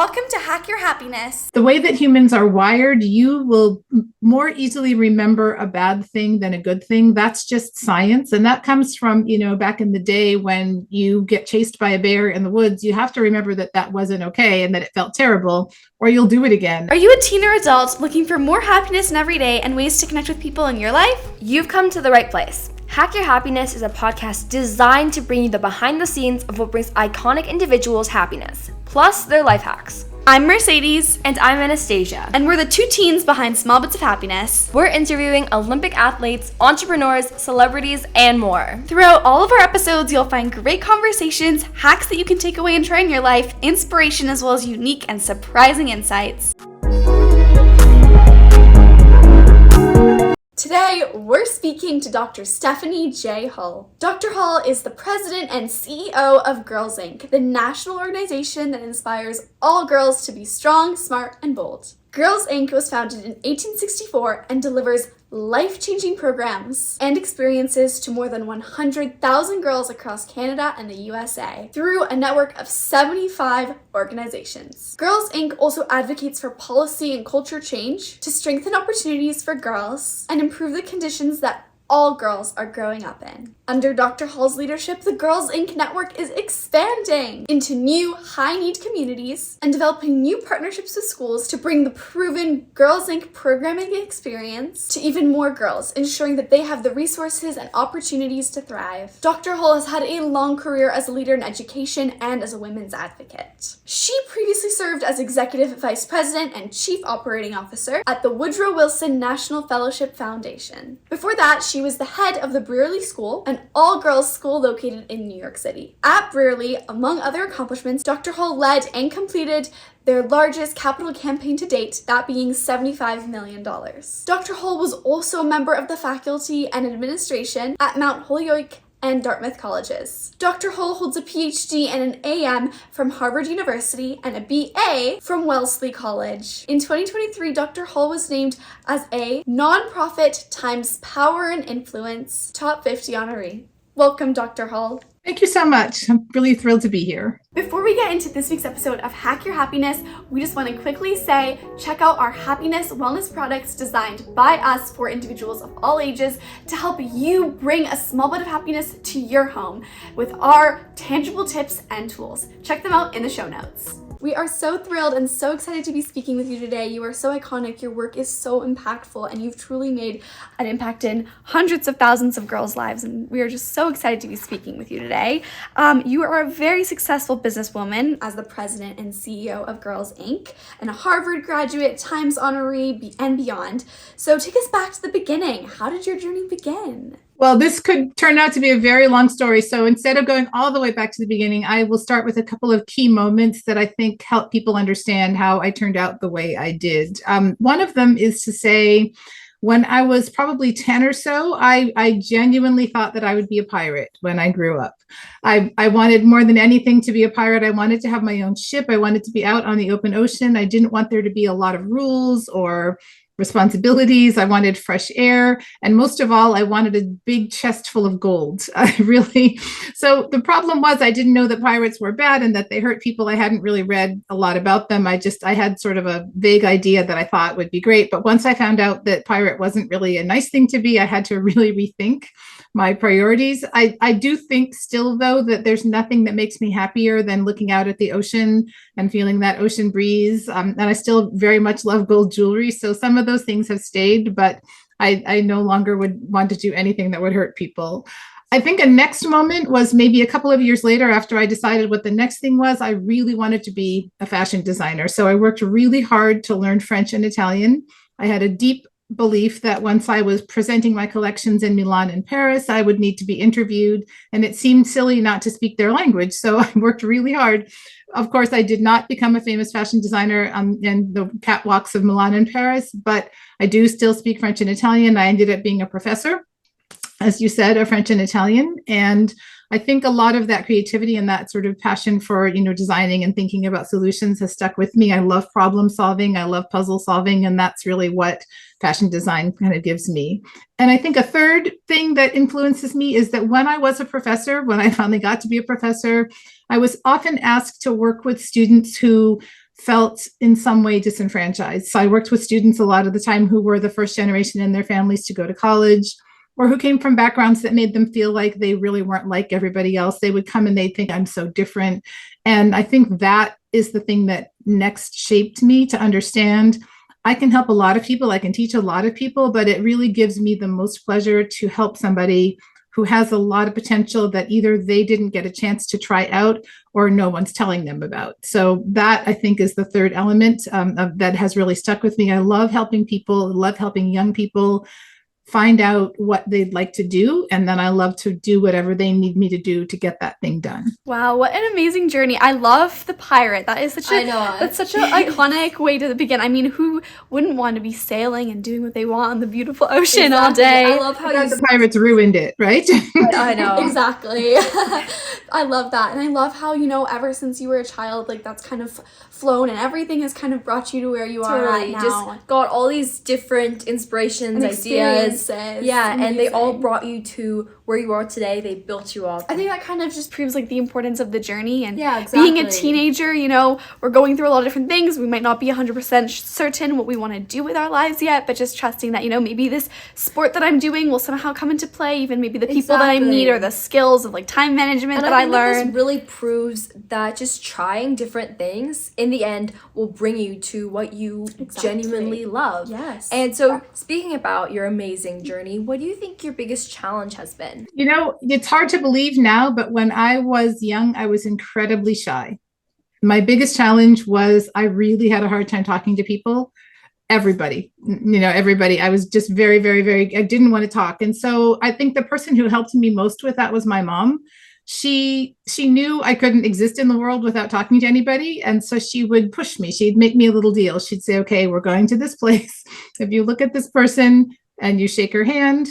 Welcome to Hack Your Happiness. The way that humans are wired, you will more easily remember a bad thing than a good thing. That's just science. And that comes from, back in the day when you get chased by a bear in the woods, you have to remember that that wasn't okay and that it felt terrible, or you'll do it again. Are you a teen or adult looking for more happiness in every day and ways to connect with people in your life? You've come to the right place. Hack Your Happiness is a podcast designed to bring you the behind the scenes of what brings iconic individuals happiness, plus their life hacks. I'm Mercedes. And I'm Anastasia. And we're the two teens behind Small Bits of Happiness. We're interviewing Olympic athletes, entrepreneurs, celebrities, and more. Throughout all of our episodes, you'll find great conversations, hacks that you can take away and try in your life, inspiration, as well as unique and surprising insights. Today, we're speaking to Dr. Stephanie J. Hull. Dr. Hull is the president and CEO of Girls Inc., the national organization that inspires all girls to be strong, smart, and bold. Girls Inc. was founded in 1864 and delivers life-changing programs and experiences to more than 100,000 girls across Canada and the USA through a network of 75 organizations. Girls Inc. also advocates for policy and culture change to strengthen opportunities for girls and improve the conditions that all girls are growing up in. Under Dr. Hull's leadership, the Girls Inc. network is expanding into new high-need communities and developing new partnerships with schools to bring the proven Girls Inc. programming experience to even more girls, ensuring that they have the resources and opportunities to thrive. Dr. Hull has had a long career as a leader in education and as a women's advocate. She previously served as Executive Vice President and Chief Operating Officer at the Woodrow Wilson National Fellowship Foundation. Before that, she was the head of the Brearley School, an all-girls school located in New York City. At Brearley, among other accomplishments, Dr. Hull led and completed their largest capital campaign to date, that being $75 million. Dr. Hull was also a member of the faculty and administration at Mount Holyoke and Dartmouth colleges. Dr. Hull holds a PhD and an AM from Harvard University and a BA from Wellesley College. In 2023, Dr. Hull was named as a Nonprofit Times Power and Influence Top 50 honoree. Welcome, Dr. Hull. Thank you so much. I'm really thrilled to be here. Before we get into this week's episode of Hack Your Happiness, we just want to quickly say, check out our happiness wellness products designed by us for individuals of all ages to help you bring a small bit of happiness to your home with our tangible tips and tools. Check them out in the show notes. We are so thrilled and so excited to be speaking with you today. You are so iconic, your work is so impactful, and you've truly made an impact in hundreds of thousands of girls' lives, and we are just so excited to be speaking with you today. You are a very successful businesswoman as the president and CEO of Girls Inc., and a Harvard graduate, Times honoree, and beyond. So take us back to the beginning. How did your journey begin? Well, this could turn out to be a very long story. So instead of going all the way back to the beginning, I will start with a couple of key moments that I think help people understand how I turned out the way I did. One of them is to say, when I was probably 10 or so, I genuinely thought that I would be a pirate when I grew up. I wanted more than anything to be a pirate. I wanted to have my own ship. I wanted to be out on the open ocean. I didn't want there to be a lot of rules or responsibilities. I wanted fresh air. And most of all, I wanted a big chest full of gold. So the problem was I didn't know that pirates were bad and that they hurt people. I hadn't really read a lot about them. I had sort of a vague idea that I thought would be great. But once I found out that pirate wasn't really a nice thing to be, I had to really rethink my priorities. I do think still, though, that there's nothing that makes me happier than looking out at the ocean and feeling that ocean breeze. And I still very much love gold jewelry. So some of those things have stayed, but I no longer would want to do anything that would hurt people. I think a next moment was maybe a couple of years later after I decided what the next thing was. I really wanted to be a fashion designer. So I worked really hard to learn French and Italian. I had a deep belief that once I was presenting my collections in Milan and Paris, I would need to be interviewed, and it seemed silly not to speak their language. So I worked really hard. Of course, I did not become a famous fashion designer in the catwalks of Milan and Paris, but I do still speak French and Italian. I ended up being a professor, as you said, of French and Italian. And I think a lot of that creativity and that sort of passion for, designing and thinking about solutions has stuck with me. I love problem solving. I love puzzle solving. And that's really what fashion design kind of gives me. And I think a third thing that influences me is that when I was a professor, when I finally got to be a professor, I was often asked to work with students who felt in some way disenfranchised. So I worked with students a lot of the time who were the first generation in their families to go to college, or who came from backgrounds that made them feel like they really weren't like everybody else. They would come and they'd think, I'm so different. And I think that is the thing that next shaped me to understand I can help a lot of people, I can teach a lot of people, but it really gives me the most pleasure to help somebody who has a lot of potential that either they didn't get a chance to try out or no one's telling them about. So that, I think, is the third element that has really stuck with me. I love helping people, love helping young people find out what they'd like to do, and then I love to do whatever they need me to do to get that thing done. Wow, what an amazing journey. I love the pirate. That is such an iconic way to begin. I mean, who wouldn't want to be sailing and doing what they want on the beautiful ocean all day? I love how the pirates ruined it, right? I know. Exactly. I love that. And I love how, ever since you were a child, like, that's kind of flown and everything has kind of brought you to where you are at now. Just got all these different inspirations, ideas. Yeah, Amazing. and they all brought you to where you are today. They built you up. I think that kind of just proves, like, the importance of the journey. And exactly. being a teenager, we're going through a lot of different things. We might not be 100% certain what we want to do with our lives yet, but just trusting that, maybe this sport that I'm doing will somehow come into play, even maybe the people that I meet or the skills of, like, time management that I learn. This really proves that just trying different things in the end will bring you to what you genuinely love. Yes. And so, speaking about your amazing journey, what do you think your biggest challenge has been? It's hard to believe now, but when I was young, I was incredibly shy. My biggest challenge was I really had a hard time talking to people. Everybody. I was just very, very, very, I didn't want to talk. And so I think the person who helped me most with that was my mom. She knew I couldn't exist in the world without talking to anybody. And so she would push me. She'd make me a little deal. She'd say, okay, we're going to this place. If you look at this person and you shake her hand,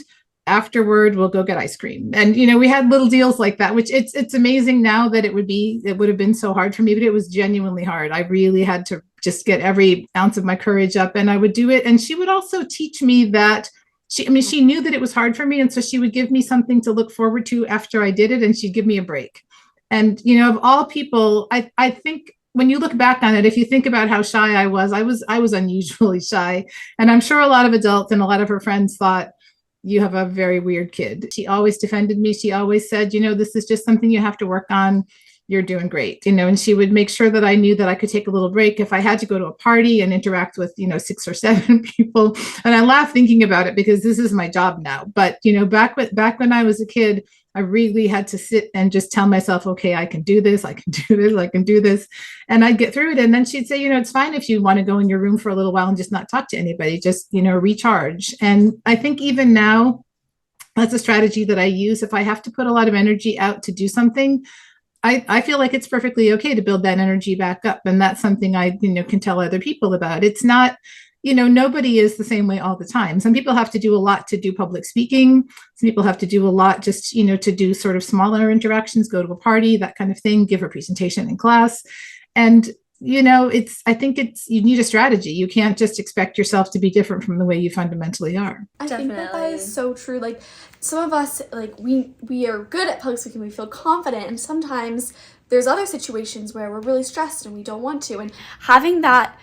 afterward, we'll go get ice cream. And, we had little deals like that, which it's amazing now that it would have been so hard for me, but it was genuinely hard. I really had to just get every ounce of my courage up, and I would do it. And she would also teach me that she knew that it was hard for me. And so she would give me something to look forward to after I did it, and she'd give me a break. And, of all people, I think when you look back on it, if you think about how shy I was unusually shy. And I'm sure a lot of adults and a lot of her friends thought, you have a very weird kid. She always defended me. She always said, this is just something you have to work on. You're doing great. And she would make sure that I knew that I could take a little break if I had to go to a party and interact with, 6 or 7 people. And I laugh thinking about it because this is my job now. But, back when I was a kid, I really had to sit and just tell myself, okay, I can do this. I can do this. I can do this. And I'd get through it. And then she'd say, it's fine if you want to go in your room for a little while and just not talk to anybody, just, recharge. And I think even now, that's a strategy that I use. If I have to put a lot of energy out to do something, I feel like it's perfectly okay to build that energy back up. And that's something I, can tell other people about. It's not, nobody is the same way all the time. Some people have to do a lot to do public speaking. Some people have to do a lot just, to do sort of smaller interactions, go to a party, that kind of thing, give a presentation in class. And, I think you need a strategy. You can't just expect yourself to be different from the way you fundamentally are. I think that is so true. Like, some of us, like, we are good at public speaking, we feel confident, and sometimes there's other situations where we're really stressed and we don't want to. And having that,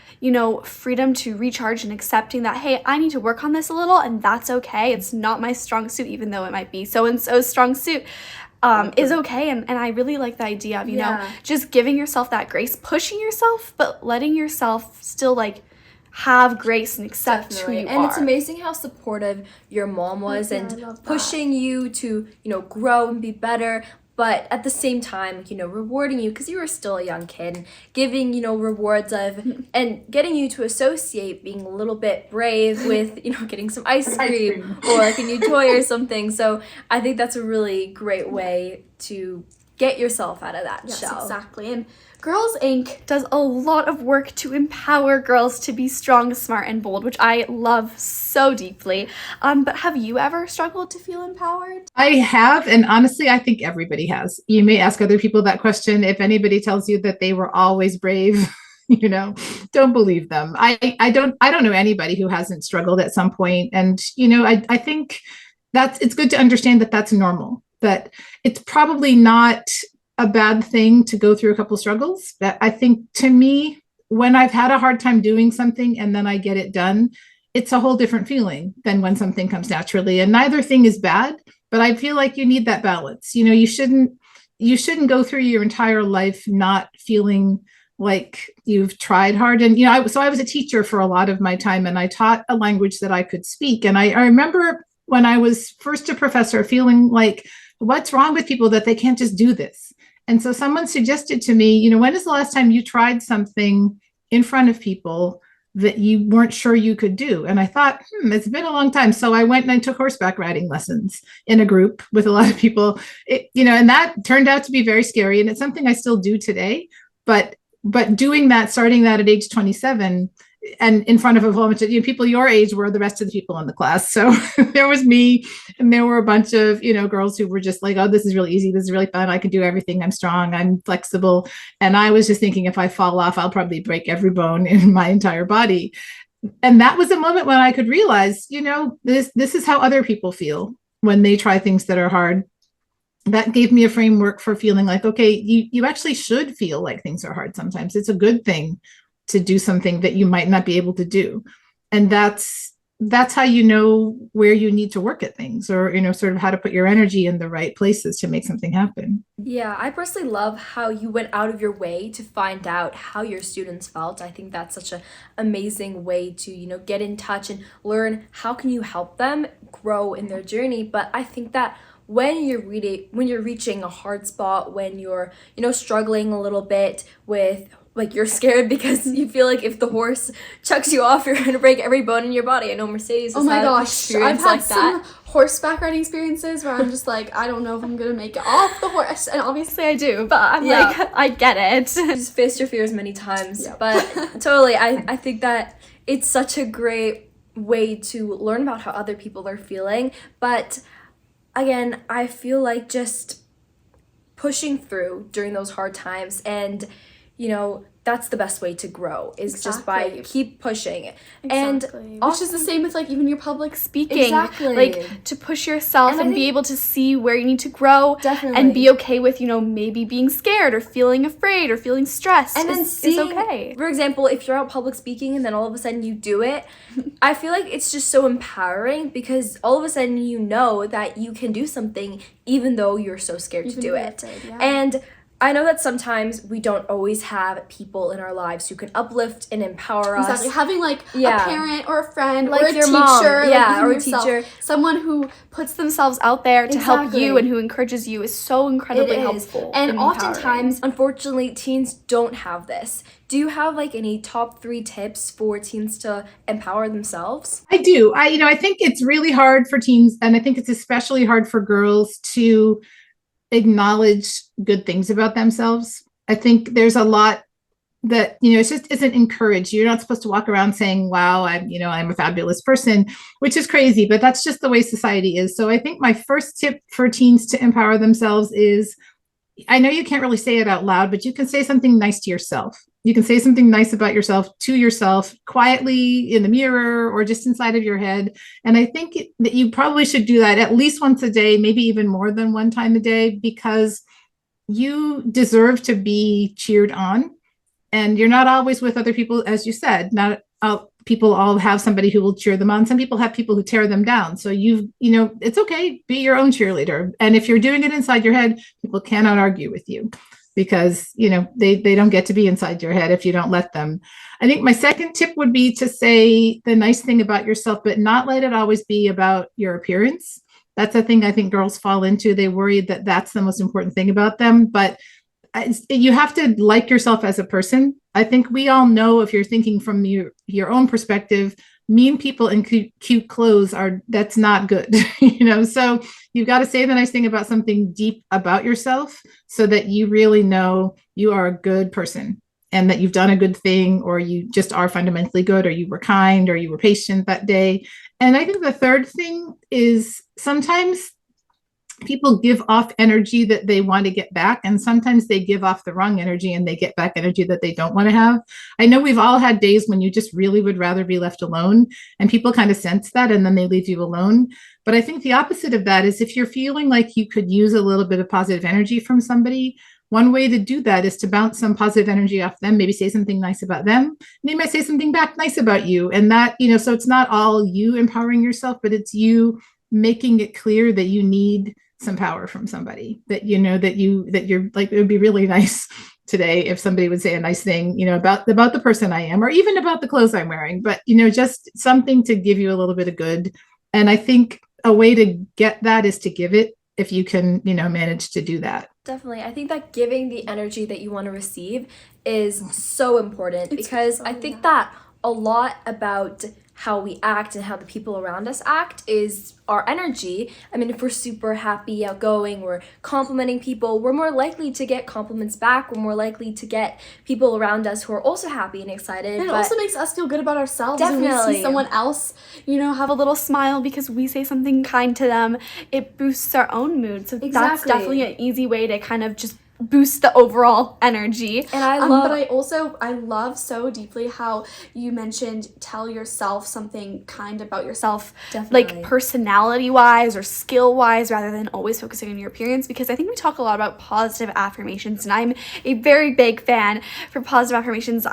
freedom to recharge and accepting that, hey, I need to work on this a little, and that's okay. It's not my strong suit, even though it might be so-and-so's strong suit. Is okay. And I really like the idea of, just giving yourself that grace, pushing yourself, but letting yourself still, like, have grace and accept who you are. And it's amazing how supportive your mom was and pushing you to, grow and be better. But at the same time, rewarding you because you were still a young kid, and giving, rewards of, and getting you to associate being a little bit brave with, getting some ice cream or like a new toy or something. So I think that's a really great way to get yourself out of that shell. Exactly. And Girls Inc. does a lot of work to empower girls to be strong, smart, and bold, which I love so deeply. But have you ever struggled to feel empowered? I have, and honestly, I think everybody has. You may ask other people that question. If anybody tells you that they were always brave, don't believe them. I don't know anybody who hasn't struggled at some point. And, I think it's good to understand that that's normal, that it's probably not a bad thing to go through a couple struggles. That I think, to me, when I've had a hard time doing something and then I get it done, it's a whole different feeling than when something comes naturally. And neither thing is bad, but I feel like you need that balance. You know, you shouldn't go through your entire life not feeling like you've tried hard. And, you know, I was a teacher for a lot of my time, and I taught a language that I could speak. And I remember when I was first a professor feeling like, what's wrong with people that they can't just do this? And so someone suggested to me, you know, when is the last time you tried something in front of people that you weren't sure you could do? And I thought, it's been a long time. So I went and I took horseback riding lessons in a group with a lot of people, and that turned out to be very scary. And it's something I still do today. But doing that, starting that at age 27, and in front of a whole bunch of people your age were the rest of the people in the class. So there was me, and there were a bunch of girls who were just like, oh, this is really easy, this is really fun, I can do everything, I'm strong, I'm flexible. And I was just thinking, if I fall off, I'll probably break every bone in my entire body. And that was a moment when I could realize, this is how other people feel when they try things that are hard. That gave me a framework for feeling like, okay, you actually should feel like things are hard sometimes. It's a good thing to do something that you might not be able to do. And that's how you know where you need to work at things, or sort of how to put your energy in the right places to make something happen. Yeah, I personally love how you went out of your way to find out how your students felt. I think that's such an amazing way to get in touch and learn how can you help them grow in their journey. But I think that when you're reaching a hard spot, when you're struggling a little bit with, like, you're scared because you feel like if the horse chucks you off, you're gonna break every bone in your body. I know Mercedes has had an experience I've had like some that. horseback riding experiences where I'm just like, I don't know if I'm gonna make it off the horse, and obviously I do, but I'm like, I get it. Just faced your fears many times. Yep. But totally, I think that it's such a great way to learn about how other people are feeling. But again, I feel like just pushing through during those hard times, and that's the best way to grow, is just by keep pushing. Exactly. Which is the same with, like, even your public speaking. Exactly. Like, to push yourself and be able to see where you need to grow. Definitely. And be okay with, maybe being scared or feeling afraid or feeling stressed. And then is okay. For example, if you're out public speaking and then all of a sudden you do it, I feel like it's just so empowering, because all of a sudden you know that you can do something even though you're so scared to do it. Afraid, yeah. And I know that sometimes we don't always have people in our lives who can uplift and empower us. Exactly. Having, like, a parent or a friend, like or a your teacher, mom, or a teacher, someone who puts themselves out there to help you and who encourages you is so incredibly helpful. And oftentimes, unfortunately, teens don't have this. Do you have, like, any top 3 tips for teens to empower themselves? I do. I think it's really hard for teens, and I think it's especially hard for girls to acknowledge good things about themselves. I think there's a lot that it just isn't encouraged. You're not supposed to walk around saying, wow, I'm a fabulous person, which is crazy, but that's just the way society is. So I think my first tip for teens to empower themselves is, I know you can't really say it out loud, but you can say something nice to yourself. You can say something nice about yourself to yourself quietly in the mirror or just inside of your head. And I think that you probably should do that at least once a day, maybe even more than one time a day, because you deserve to be cheered on. And you're not always with other people, as you said. Not people all have somebody who will cheer them on. Some people have people who tear them down. So it's okay, be your own cheerleader. And if you're doing it inside your head, people cannot argue with you, because they don't get to be inside your head if you don't let them. I think my second tip would be to say the nice thing about yourself, but not let it always be about your appearance. That's a thing I think girls fall into. They worry that that's the most important thing about them, but you have to like yourself as a person. I think we all know, if you're thinking from your own perspective, mean people in cute clothes that's not good. So you've got to say the nice thing about something deep about yourself, so that you really know you are a good person and that you've done a good thing, or you just are fundamentally good, or you were kind, or you were patient that day. And I think the third thing is, sometimes people give off energy that they want to get back, and sometimes they give off the wrong energy and they get back energy that they don't want to have. I know we've all had days when you just really would rather be left alone, and people kind of sense that, and then they leave you alone. But I think the opposite of that is, if you're feeling like you could use a little bit of positive energy from somebody, one way to do that is to bounce some positive energy off them, maybe say something nice about them. They might say something back nice about you. And that, so it's not all you empowering yourself, but it's you making it clear that you need some power from somebody, that you're like, it would be really nice today if somebody would say a nice thing, about the person I am, or even about the clothes I'm wearing, but just something to give you a little bit of good. And I think a way to get that is to give it, if you can, manage to do that. Definitely. I think that giving the energy that you want to receive is so important, because I think that a lot about how we act and how the people around us act is our energy. I mean, if we're super happy, outgoing, we're complimenting people, we're more likely to get compliments back. We're more likely to get people around us who are also happy and excited. And it also makes us feel good about ourselves. Definitely. When we see someone else, have a little smile because we say something kind to them, it boosts our own mood. So that's definitely an easy way to kind of just boost the overall energy. And I love so deeply how you mentioned tell yourself something kind about yourself. Definitely. Like personality wise or skill wise, rather than always focusing on your appearance, because I think we talk a lot about positive affirmations, and I'm a very big fan for positive affirmations.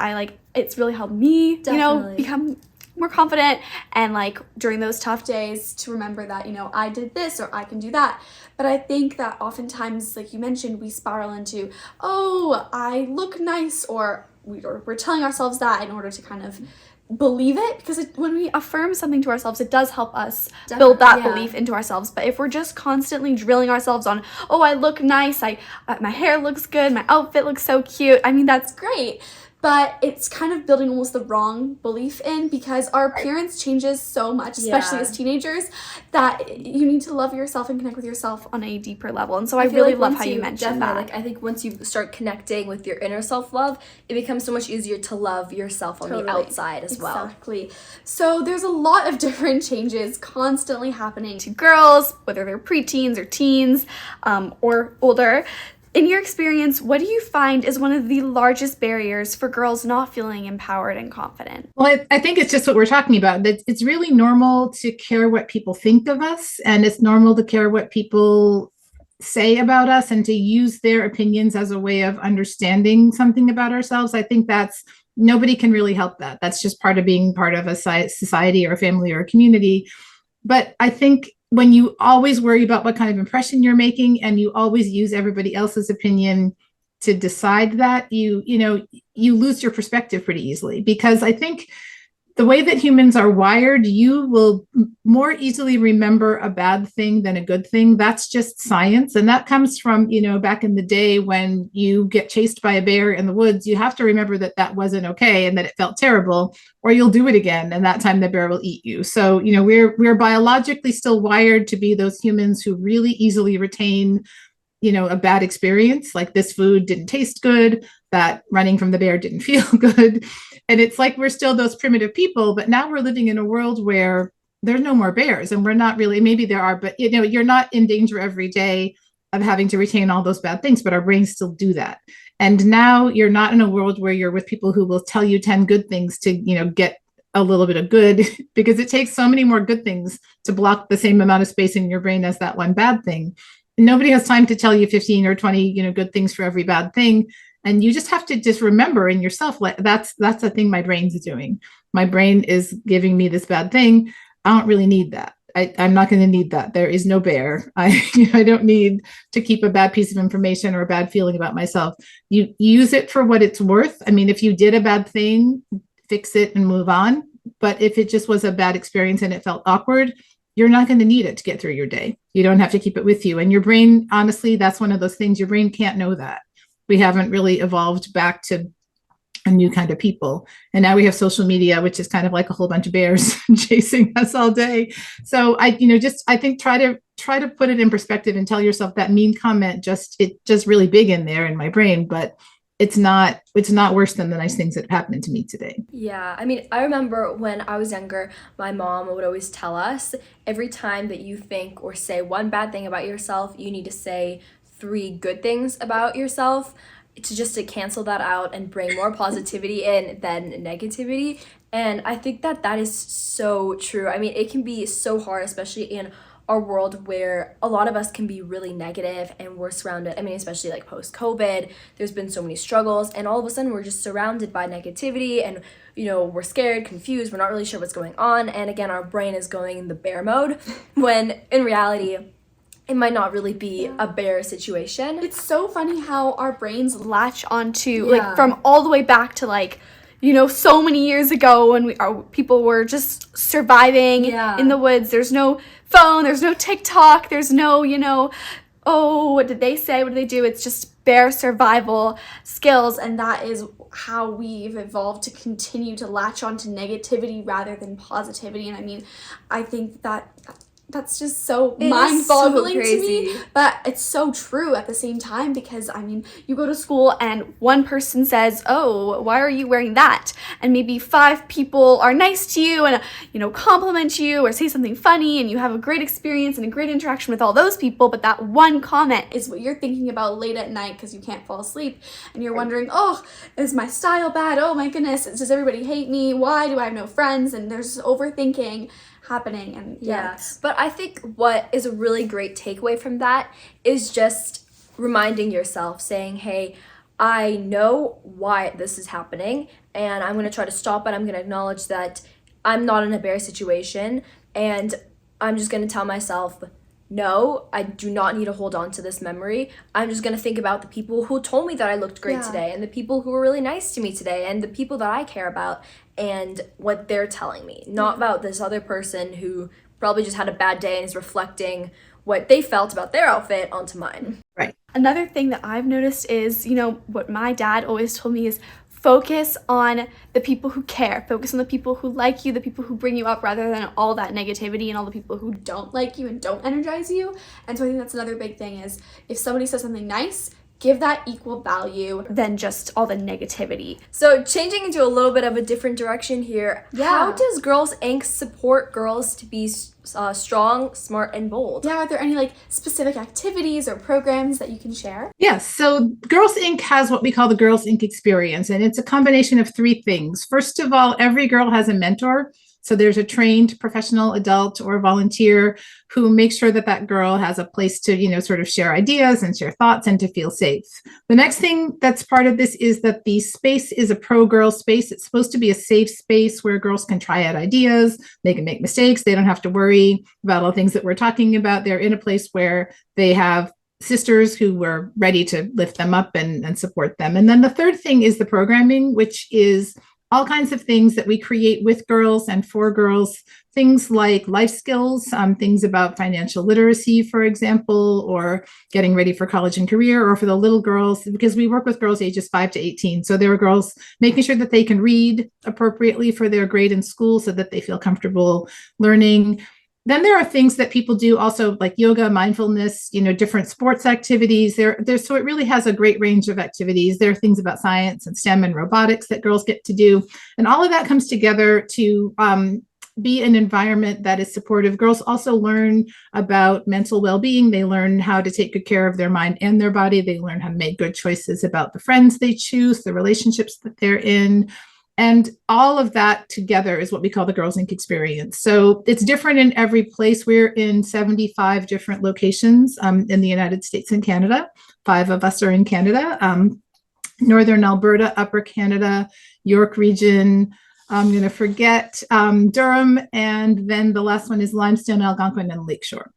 It's really helped me become more confident, and like during those tough days to remember that I did this or I can do that. But I think that oftentimes, like you mentioned, we spiral into, oh, I look nice, or we're telling ourselves that in order to kind of believe it, because when we affirm something to ourselves, it does help us build that belief into ourselves. But if we're just constantly drilling ourselves on, oh, I look nice, my hair looks good, my outfit looks so cute, I mean, that's great, but it's kind of building almost the wrong belief in, because our appearance changes so much, especially as teenagers, that you need to love yourself and connect with yourself on a deeper level. And so I really love how you mentioned that. I think once you start connecting with your inner self-love, it becomes so much easier to love yourself on the outside as well. Exactly. So there's a lot of different changes constantly happening to girls, whether they're preteens or teens, or older. In your experience, what do you find is one of the largest barriers for girls not feeling empowered and confident? Well, I think it's just what we're talking about. That it's really normal to care what people think of us, and it's normal to care what people say about us, and to use their opinions as a way of understanding something about ourselves. I think nobody can really help that. That's just part of being part of a society or a family or a community. But I think when you always worry about what kind of impression you're making, and you always use everybody else's opinion to decide that, you lose your perspective pretty easily. Because I think the way that humans are wired, you will more easily remember a bad thing than a good thing. That's just science. And that comes from, back in the day when you get chased by a bear in the woods, you have to remember that that wasn't okay and that it felt terrible, or you'll do it again. And that time the bear will eat you. So, we're biologically still wired to be those humans who really easily retain a bad experience, like this food didn't taste good, that running from the bear didn't feel good. And it's like we're still those primitive people, but now we're living in a world where there's no more bears, and we're not really, maybe there are, but you're not in danger every day of having to retain all those bad things, but our brains still do that. And now you're not in a world where you're with people who will tell you 10 good things to, get a little bit of good, because it takes so many more good things to block the same amount of space in your brain as that one bad thing. Nobody has time to tell you 15 or 20, good things for every bad thing. And you just have to just remember in yourself, like that's the thing my brain's doing. My brain is giving me this bad thing. I don't really need that. I'm not going to need that. There is no bear. I don't need to keep a bad piece of information or a bad feeling about myself. You use it for what it's worth. I mean, if you did a bad thing, fix it and move on. But if it just was a bad experience and it felt awkward, you're not going to need it to get through your day. You don't have to keep it with you. And your brain, honestly, that's one of those things, your brain can't know that. We haven't really evolved back to a new kind of people. And now we have social media, which is kind of like a whole bunch of bears chasing us all day. So I think try to put it in perspective and tell yourself that mean comment, it's just really big in there in my brain, but it's not worse than the nice things that happened to me today. Yeah, I mean, I remember when I was younger, my mom would always tell us, every time that you think or say one bad thing about yourself, you need to say 3 good things about yourself, to cancel that out and bring more positivity in than negativity. And I think that is so true. I mean, it can be so hard, especially in our world where a lot of us can be really negative and we're surrounded, I mean, especially like post-COVID, there's been so many struggles and all of a sudden we're just surrounded by negativity and, you know, we're scared, confused, we're not really sure what's going on. And again, our brain is going in the bear mode when in reality, it might not really be a bear situation. It's so funny how our brains latch onto, like, from all the way back to, like, you know, so many years ago when people were just surviving in the woods. There's no phone, there's no TikTok, there's no, you know, oh, what did they say? What did they do? It's just bare survival skills, and that is how we've evolved to continue to latch onto negativity rather than positivity. And I mean, I think that's just so mind-boggling to me, but it's so true at the same time, because I mean, you go to school and one person says, oh, why are you wearing that? And maybe 5 people are nice to you and, you know, compliment you or say something funny, and you have a great experience and a great interaction with all those people, but that one comment is what you're thinking about late at night because you can't fall asleep, and you're wondering, oh, is my style bad? Oh my goodness, does everybody hate me? Why do I have no friends? And there's overthinking happening. And but I think what is a really great takeaway from that is just reminding yourself, saying, hey, I know why this is happening and I'm going to try to stop it. I'm going to acknowledge that I'm not in a bear situation, and I'm just going to tell myself, no, I do not need to hold on to this memory. I'm just going to think about the people who told me that I looked great today, and the people who were really nice to me today, and the people that I care about and what they're telling me, not about this other person who probably just had a bad day and is reflecting what they felt about their outfit onto mine. Right. Another thing that I've noticed is, you know, what my dad always told me is focus on the people who care, focus on the people who like you, the people who bring you up, rather than all that negativity and all the people who don't like you and don't energize you. And so I think that's another big thing is if somebody says something nice, give that equal value than just all the negativity. So changing into a little bit of a different direction here, how does Girls Inc. support girls to be strong, smart, and bold? Yeah, are there any like specific activities or programs that you can share? Yes. So Girls Inc. has what we call the Girls Inc. experience, and it's a combination of 3 things. First of all, every girl has a mentor. So there's a trained professional adult or volunteer who makes sure that that girl has a place to, you know, sort of share ideas and share thoughts and to feel safe. The next thing that's part of this is that the space is a pro-girl space. It's supposed to be a safe space where girls can try out ideas. They can make mistakes. They don't have to worry about all the things that we're talking about. They're in a place where they have sisters who were ready to lift them up and support them. And then the third thing is the programming, which is all kinds of things that we create with girls and for girls, things like life skills, things about financial literacy, for example, or getting ready for college and career, or for the little girls, because we work with girls ages 5 to 18. So there are girls making sure that they can read appropriately for their grade in school so that they feel comfortable learning. Then there are things that people do also like yoga, mindfulness, you know, different sports activities. So it really has a great range of activities. There are things about science and STEM and robotics that girls get to do. And all of that comes together to be an environment that is supportive. Girls also learn about mental well-being. They learn how to take good care of their mind and their body. They learn how to make good choices about the friends they choose, the relationships that they're in. And all of that together is what we call the Girls Inc. experience. So it's different in every place. We're in 75 different locations in the United States and Canada. 5 of us are in Canada, Northern Alberta, Upper Canada, York region. I'm going to forget Durham. And then the last one is Limestone, Algonquin, and Lakeshore.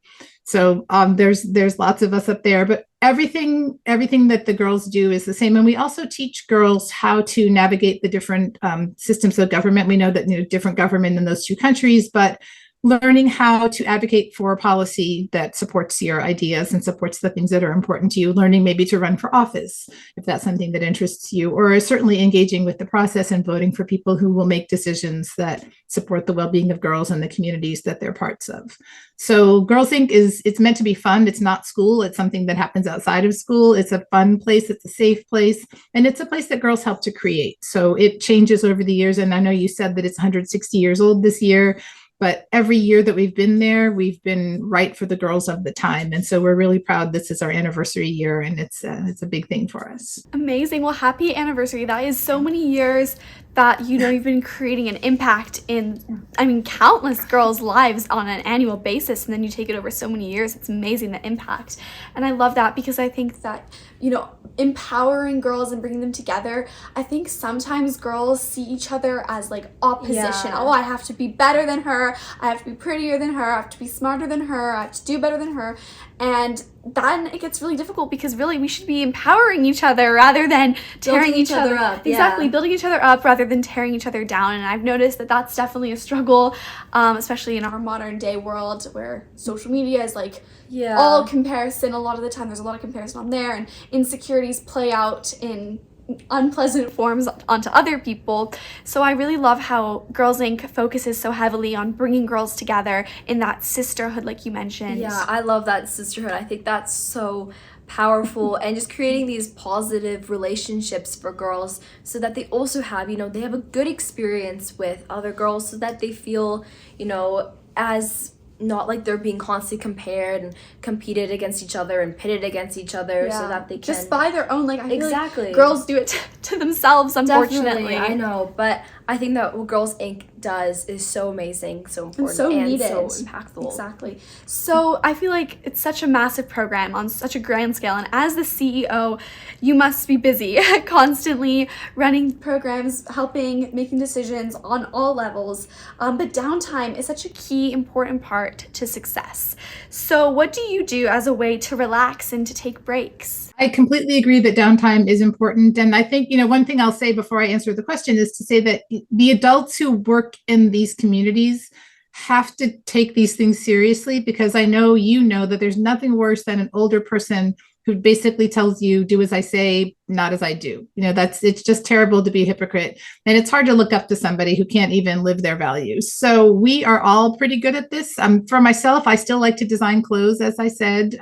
So there's lots of us up there, but everything that the girls do is the same. And we also teach girls how to navigate the different systems of government. We know that, you know, different government in those 2 countries, but learning how to advocate for policy that supports your ideas and supports the things that are important to you, learning maybe to run for office, if that's something that interests you, or certainly engaging with the process and voting for people who will make decisions that support the well-being of girls and the communities that they're parts of. So Girls Inc. it's meant to be fun. It's not school. It's something that happens outside of school. It's a fun place. It's a safe place. And it's a place that girls help to create. So it changes over the years. And I know you said that it's 160 years old this year. But every year that we've been there, we've been right for the girls of the time. And so we're really proud this is our anniversary year, and it's a big thing for us. Amazing. Well, happy anniversary. That is so many years that, you know, you've been creating an impact in, I mean, countless girls' lives on an annual basis, and then you take it over so many years. It's amazing, the impact. And I love that because I think that, you know, empowering girls and bringing them together, I think sometimes girls see each other as like opposition. Yeah. Oh, I have to be better than her, I have to be prettier than her, I have to be smarter than her, I have to do better than her. And then it gets really difficult because really we should be empowering each other rather than tearing each other up. Exactly, building each other up rather than tearing each other down. And I've noticed that that's definitely a struggle, especially in our modern day world where social media is like all comparison. A lot of the time there's a lot of comparison on there, and insecurities play out in unpleasant forms onto other people. So I really love how Girls Inc. focuses so heavily on bringing girls together in that sisterhood, like you mentioned. Yeah, I love that sisterhood. I think that's so powerful, and just creating these positive relationships for girls so that they also have, you know, they have a good experience with other girls so that they feel, you know, as not like they're being constantly compared and competed against each other and pitted against each other, so that they can just by their own, like, I feel exactly like girls do it to themselves, unfortunately. Definitely, I know, but I think that what Girls Inc. does is so amazing, so important, and so needed, so impactful. Exactly. So I feel like it's such a massive program on such a grand scale, and as the CEO, you must be busy constantly running programs, helping, making decisions on all levels. But downtime is such a key, important part to success. So what do you do as a way to relax and to take breaks? I completely agree that downtime is important. And I think, you know, one thing I'll say before I answer the question is to say that the adults who work in these communities have to take these things seriously, because I know, you know, that there's nothing worse than an older person who basically tells you, do as I say, not as I do. You know, it's just terrible to be a hypocrite. And it's hard to look up to somebody who can't even live their values. So we are all pretty good at this. For myself, I still like to design clothes, as I said.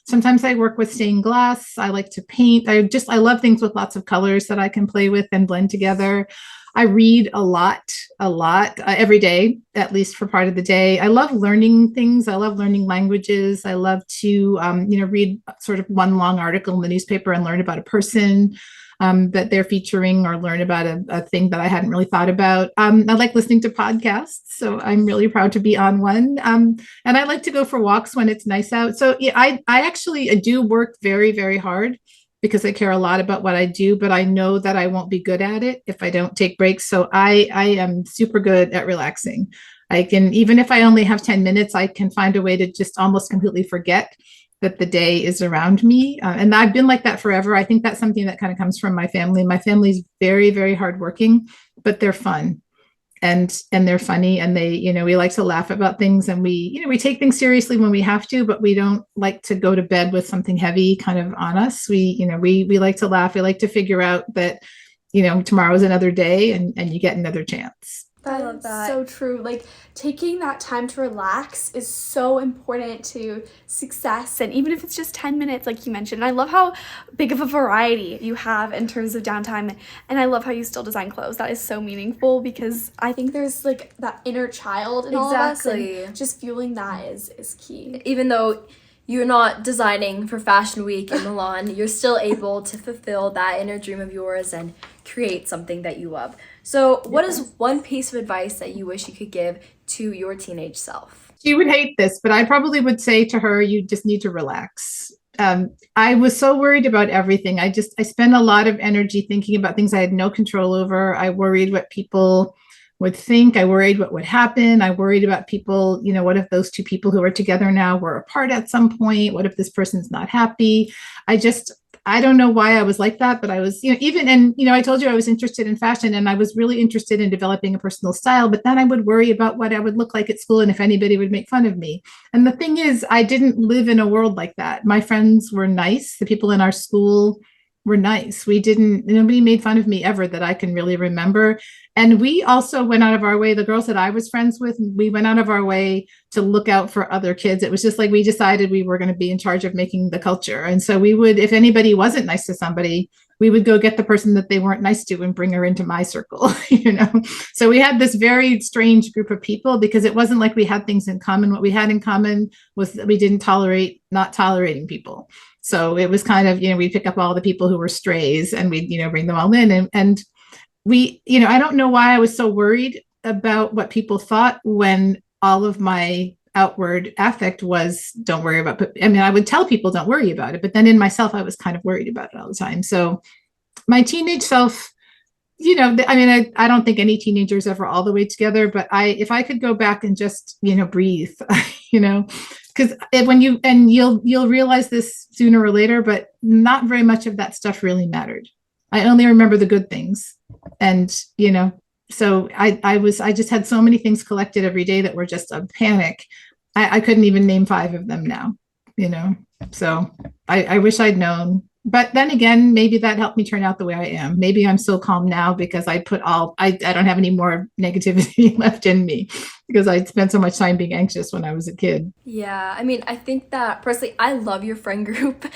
Sometimes I work with stained glass. I like to paint. I love things with lots of colors that I can play with and blend together. I read a lot, every day, at least for part of the day. I love learning things. I love learning languages. I love to, read sort of one long article in the newspaper and learn about a person that they're featuring, or learn about a thing that I hadn't really thought about. I like listening to podcasts, so I'm really proud to be on one. And I like to go for walks when it's nice out. So yeah, I actually do work very, very hard, because I care a lot about what I do, but I know that I won't be good at it if I don't take breaks. So I am super good at relaxing. I can, even if I only have 10 minutes, I can find a way to just almost completely forget that the day is around me. And I've been like that forever. I think that's something that kind of comes from my family. My family's very, very hardworking, but they're fun. And they're funny, and they, you know, we like to laugh about things, and we take things seriously when we have to, but we don't like to go to bed with something heavy kind of on us. We like to laugh. We like to figure out that, tomorrow's another day, and you get another chance. I love that. So true. Like, taking that time to relax is so important to success. And even if it's just 10 minutes, like you mentioned, and I love how big of a variety you have in terms of downtime. And I love how you still design clothes. That is so meaningful, because I think there's like that inner child in all of us. And just fueling that is key. Even though you're not designing for Fashion Week in Milan, you're still able to fulfill that inner dream of yours and create something that you love. So what is one piece of advice that you wish you could give to your teenage self? She would hate this, but I probably would say to her, you just need to relax. I was so worried about everything. I spent a lot of energy thinking about things I had no control over. I worried what people would think. I worried what would happen. I worried about people, what if those two people who are together now were apart at some point? What if this person's not happy? I don't know why I was like that, but I was, I told you I was interested in fashion, and I was really interested in developing a personal style, but then I would worry about what I would look like at school and if anybody would make fun of me. And the thing is, I didn't live in a world like that. My friends were nice. The people in our school were nice. Nobody made fun of me ever that I can really remember. And we also went out of our way, the girls that I was friends with, we went out of our way to look out for other kids. It was just like we decided we were going to be in charge of making the culture. And so we would, if anybody wasn't nice to somebody, we would go get the person that they weren't nice to and bring her into my circle, So we had this very strange group of people, because it wasn't like we had things in common. What we had in common was that we didn't tolerate not tolerating people. So it was kind of, we pick up all the people who were strays, and we'd, bring them all in. And I don't know why I was so worried about what people thought when all of my outward affect was don't worry about it. I mean, I would tell people don't worry about it, but then in myself, I was kind of worried about it all the time. So my teenage self, I don't think any teenager is ever all the way together, but if I could go back and just, breathe, because you'll realize this sooner or later, but not very much of that stuff really mattered. I only remember the good things. And, so I just had so many things collected every day that were just a panic. I couldn't even name 5 of them now, so I wish I'd known. But then again, maybe that helped me turn out the way I am. Maybe I'm so calm now because I don't have any more negativity left in me because I spent so much time being anxious when I was a kid. Yeah, I mean, I think that personally, I love your friend group.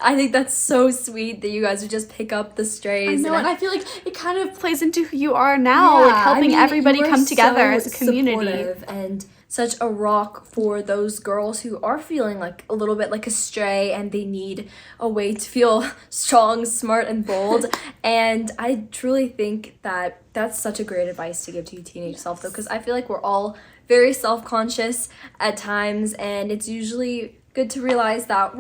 I think that's so sweet that you guys would just pick up the strays. I know, and I feel like it kind of plays into who you are now, like helping everybody come together as a community. And such a rock for those girls who are feeling like a little bit like a stray and they need a way to feel strong, smart, and bold. And I truly think that that's such a great advice to give to your teenage self, though, because I feel like we're all very self-conscious at times, and it's usually good to realize that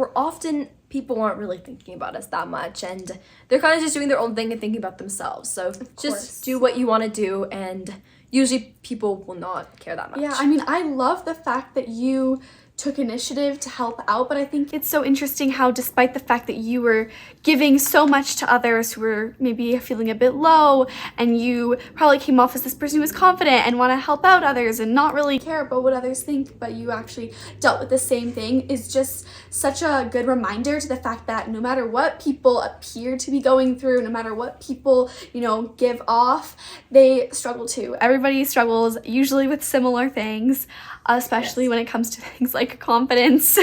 people aren't really thinking about us that much, and they're kind of just doing their own thing and thinking about themselves. So just do what you want to do, and usually people will not care that much. Yeah, I mean, I love the fact that you took initiative to help out, but I think it's so interesting how despite the fact that you were giving so much to others who were maybe feeling a bit low, and you probably came off as this person who was confident and want to help out others and not really care about what others think, but you actually dealt with the same thing, is just such a good reminder to the fact that no matter what people appear to be going through, no matter what people, give off, they struggle too. Everybody struggles usually with similar things, especially when it comes to things like confidence.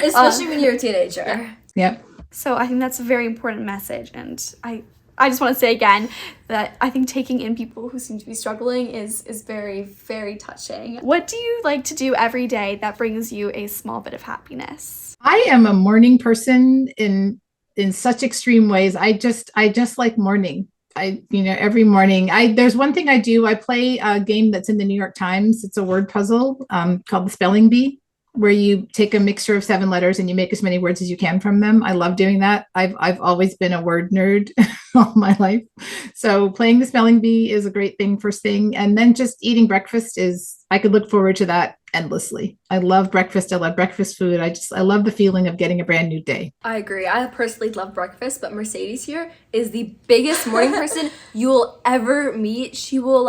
Especially when you're a teenager. Yeah. Yep. So I think that's a very important message, and I just want to say again that I think taking in people who seem to be struggling is very, very touching. What do you like to do every day that brings you a small bit of happiness? I am a morning person in such extreme ways. I just like morning. Every morning, there's one thing I do. I play a game that's in the New York Times. It's a word puzzle called the Spelling Bee, where you take a mixture of 7 letters and you make as many words as you can from them. I love doing that. I've always been a word nerd all my life. So playing the Spelling Bee is a great thing first thing. And then just eating breakfast I could look forward to that endlessly. I love breakfast. I love breakfast food. I love the feeling of getting a brand new day. I agree. I personally love breakfast, but Mercedes here is the biggest morning person you will ever meet. She will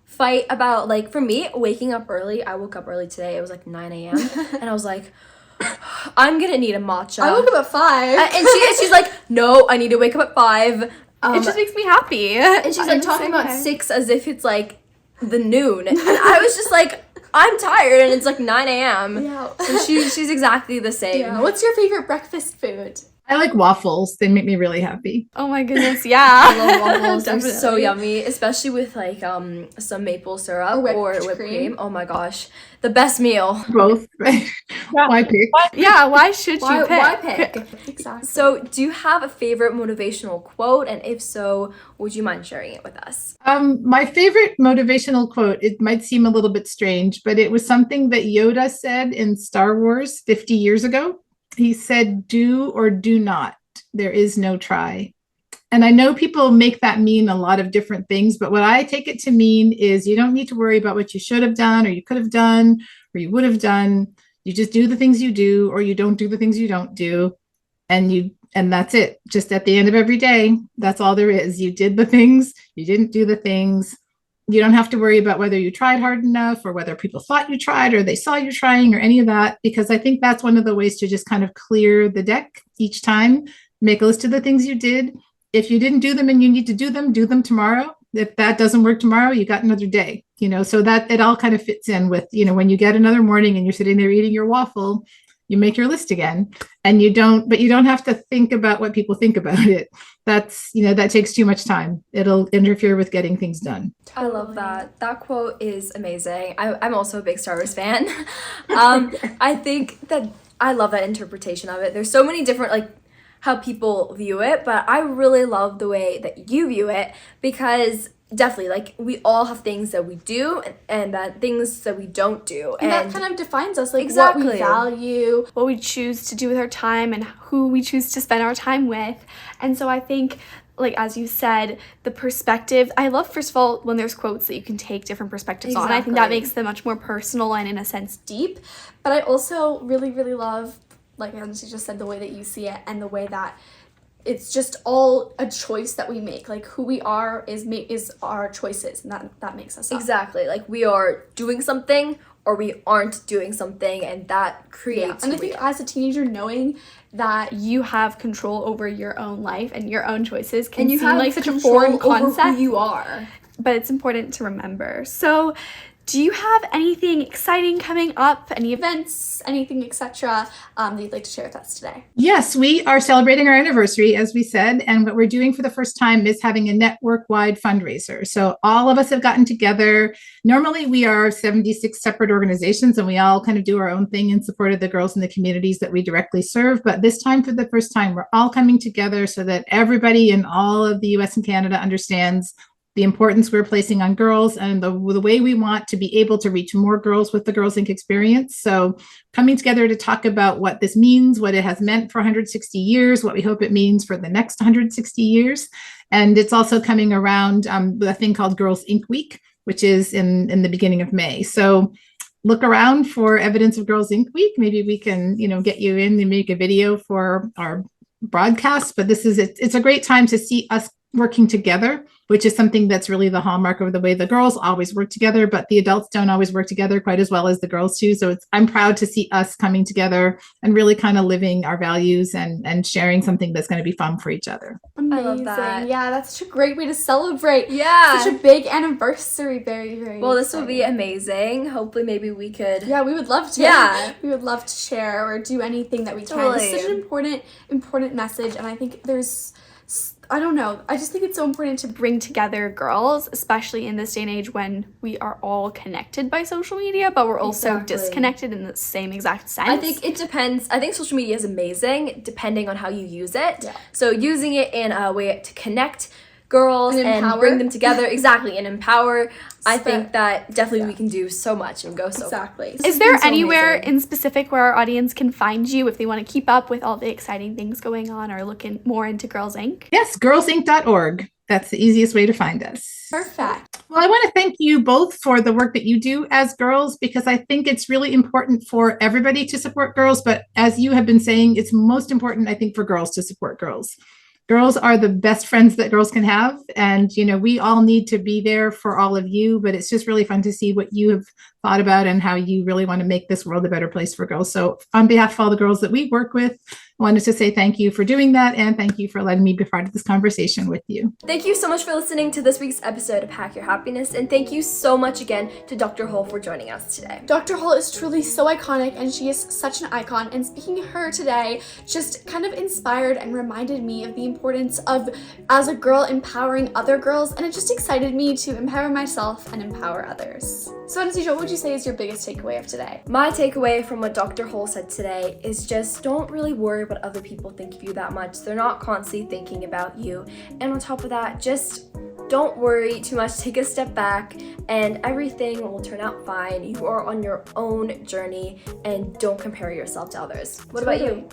fight about, for me, waking up early. I woke up early today. It was 9 a.m. and I was like, I'm gonna need a matcha. I woke up at 5. And she's like, no, I need to wake up at 5. It just makes me happy. And she's talking about 6 as if it's the noon. And I was just I'm tired and it's 9 a.m. Yeah. And she's exactly the same. Yeah. What's your favorite breakfast food? I like waffles. They make me really happy. Oh my goodness, yeah. I love waffles. They're so yummy, especially with some maple syrup or whipped cream. Oh my gosh. The best meal. Both. Why pick? Yeah, why should you pick? Why pick? Exactly. So, do you have a favorite motivational quote? And if so, would you mind sharing it with us? My favorite motivational quote, it might seem a little bit strange, but it was something that Yoda said in Star Wars 50 years ago. He said, do or do not. There is no try. And I know people make that mean a lot of different things, but what I take it to mean is you don't need to worry about what you should have done or you could have done or you would have done. You just do the things you do, or you don't do the things you don't do. And that's it. Just at the end of every day, that's all there is. You did the things, you didn't do the things. You don't have to worry about whether you tried hard enough or whether people thought you tried or they saw you trying or any of that, because I think that's one of the ways to just kind of clear the deck each time. Make a list of the things you did. If you didn't do them and you need to do them tomorrow. If that doesn't work tomorrow, you got another day, so that it all kind of fits in with, when you get another morning and you're sitting there eating your waffle, you make your list again, and you don't have to think about what people think about it. That's, that takes too much time. It'll interfere with getting things done. I love that. That quote is amazing. I'm also a big Star Wars fan. I think that I love that interpretation of it. There's so many different, how people view it, but I really love the way that you view it, because definitely, like, we all have things that we do and that things that we don't do. And that kind of defines us, like Exactly. what we value, what we choose to do with our time, and who we choose to spend our time with. And so I think, like, as you said, the perspective, I love, first of all, when there's quotes that you can take different perspectives on. I think that makes them much more personal and, in a sense, deep. But I also really, really love, like Anastasia just said, the way that you see it, and the way that it's just all a choice that we make. Like, who we are is our choices, and that makes us up. Exactly. Like, we are doing something or we aren't doing something, and that creates And I think as a teenager, knowing that you have control over your own life and your own choices can seem like such a foreign concept. Over who you are. But it's important to remember. So, do you have anything exciting coming up? Any events, anything, etc., that you'd like to share with us today? Yes, we are celebrating our anniversary, as we said, and what we're doing for the first time is having a network-wide fundraiser. So all of us have gotten together. Normally, we are 76 separate organizations, and we all kind of do our own thing in support of the girls in the communities that we directly serve. But this time, for the first time, we're all coming together so that everybody in all of the U.S. and Canada understands the importance we're placing on girls and the way we want to be able to reach more girls with the Girls Inc. experience. So coming together to talk about what this means, what it has meant for 160 years, what we hope it means for the next 160 years. And it's also coming around a thing called Girls Inc. Week, which is in the beginning of May. So look around for evidence of Girls Inc. Week. Maybe we can, get you in and make a video for our broadcast. But it's a great time to see us working together, which is something that's really the hallmark of the way the girls always work together, but the adults don't always work together quite as well as the girls do. So I'm proud to see us coming together and really kind of living our values and sharing something that's going to be fun for each other. Amazing. I love that. Yeah, that's such a great way to celebrate. Yeah. Such a big anniversary. Very, very Well, this exciting. will be amazing. Hopefully, maybe we could. Yeah, we would love to. Yeah. We would love to share or do anything that we can. Totally. It's such an important message, and I think I don't know. I just think it's so important to bring together girls, especially in this day and age when we are all connected by social media, but we're also disconnected in the same exact sense. I think it depends. I think social media is amazing depending on how you use it. Yeah. So using it in a way to connect girls and bring them together, exactly, and empower. I think that definitely we can do so much and go so far. Exactly. Is there anywhere in specific where our audience can find you if they want to keep up with all the exciting things going on or looking more into Girls Inc.? Yes, girlsinc.org. That's the easiest way to find us. Perfect. Well, I want to thank you both for the work that you do as girls, because I think it's really important for everybody to support girls. But as you have been saying, it's most important, I think, for girls to support girls. Girls are the best friends that girls can have. And, we all need to be there for all of you, but it's just really fun to see what you have thought about and how you really want to make this world a better place for girls. So on behalf of all the girls that we work with, I wanted to say thank you for doing that. And thank you for letting me be part of this conversation with you. Thank you so much for listening to this week's episode of Hack Your Happiness. And thank you so much again to Dr. Hull for joining us today. Dr. Hull is truly so iconic, and she is such an icon. And speaking of her today just kind of inspired and reminded me of the importance of, as a girl, empowering other girls. And it just excited me to empower myself and empower others. So Anastasia, what would you say is your biggest takeaway of today? My takeaway from what Dr. Hull said today is just don't really worry what other people think of you that much. They're not constantly thinking about you. And on top of that, just don't worry too much. Take a step back and everything will turn out fine. You are on your own journey and don't compare yourself to others. What about you?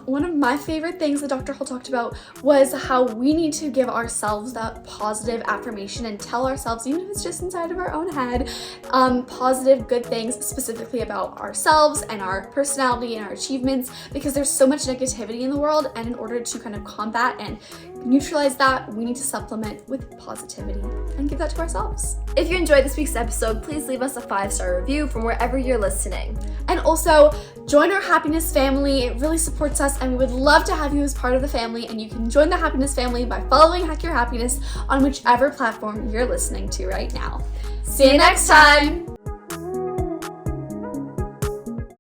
One of my favorite things that Dr. Hull talked about was how we need to give ourselves that positive affirmation and tell ourselves, even if it's just inside of our own head, positive, good things specifically about ourselves and our personality and our achievements, because there's so much negativity in the world, and in order to kind of combat and neutralize that, we need to supplement with positivity and give that to ourselves. If you enjoyed this week's episode, please leave us a 5-star review from wherever you're listening. And also, join our happiness family. It really supports us, and we would love to have you as part of the family. And you can join the happiness family by following Hack Your Happiness on whichever platform you're listening to right now. See you next time!